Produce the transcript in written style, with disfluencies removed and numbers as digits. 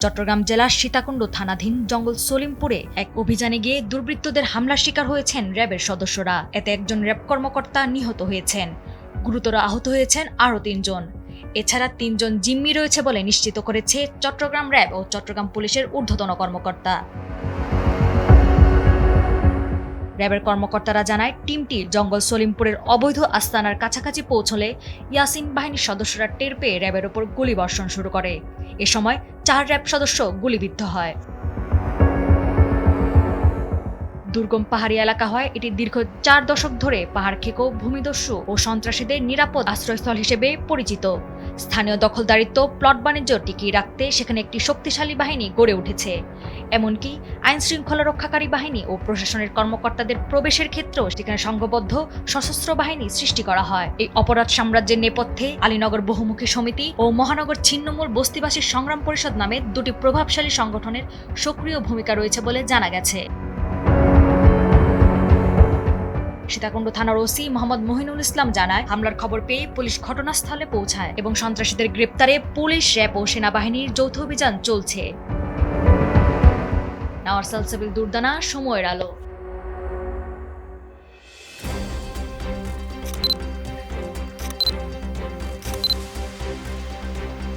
চট্টগ্রাম জেলার সীতাকুণ্ড থানাধীন জঙ্গল সলিমপুরে এক অভিযানে গিয়ে দুর্বৃত্তদের হামলার শিকার হয়েছেন র্যাবের সদস্যরা। এতে একজন র্যাব কর্মকর্তা নিহত হয়েছেন, গুরুতর আহত হয়েছেন আরও ৩ জন। এছাড়া ৩ জন জিম্মি রয়েছে বলে নিশ্চিত করেছে চট্টগ্রাম র্যাব ও চট্টগ্রাম পুলিশের ঊর্ধ্বতন কর্মকর্তা। র্যাবের কর্মকর্তারা জানায়, টিমটি জঙ্গল সলিমপুরের অবৈধ আস্তানার কাছাকাছি পৌঁছলে ইয়াসিন বাহিনীর সদস্যরা টের পেয়ে র্যাবের ওপর গুলিবর্ষণ শুরু করে। এ সময় ৪ র্যাব সদস্য গুলিবিদ্ধ হয়। দুর্গম পাহাড়ি এলাকা হয় এটি দীর্ঘ ৪ দশক ধরে পাহাড় খেকো, ভূমিদস্যু ও সন্ত্রাসীদের নিরাপদ আশ্রয়স্থল হিসেবে পরিচিত। স্থানীয় দখলদারিত্ব, প্লট বাণিজ্য টিকিয়ে রাখতে সেখানে একটি শক্তিশালী বাহিনী গড়ে উঠেছে। এমনকি আইন শৃঙ্খলা রক্ষাকারী বাহিনী ও প্রশাসনের কর্মকর্তাদের প্রবেশের ক্ষেত্রেও সেখানে সংঘবদ্ধ সশস্ত্র বাহিনী সৃষ্টি করা হয়। এই অপরাধ সাম্রাজ্যের নেপথ্যে আলীনগর বহুমুখী সমিতি ও মহানগর ছিন্নমূল বস্তিবাসী সংগ্রাম পরিষদ নামে দুটি প্রভাবশালী সংগঠনের সক্রিয় ভূমিকা রয়েছে বলে জানা গেছে। সীতাকুণ্ড থানার ওসি মোহাম্মদ মহিনুল ইসলাম জানায়, হামলার খবর পেয়ে পুলিশ ঘটনাস্থলে পৌঁছায় এবং সন্ত্রাসীদের গ্রেপ্তারে পুলিশ, র্যাব ও সেনাবাহিনীর যৌথ অভিযান চলছে। নাওয়ার সালসাবিল দুর্দানা, সময়ের আলো।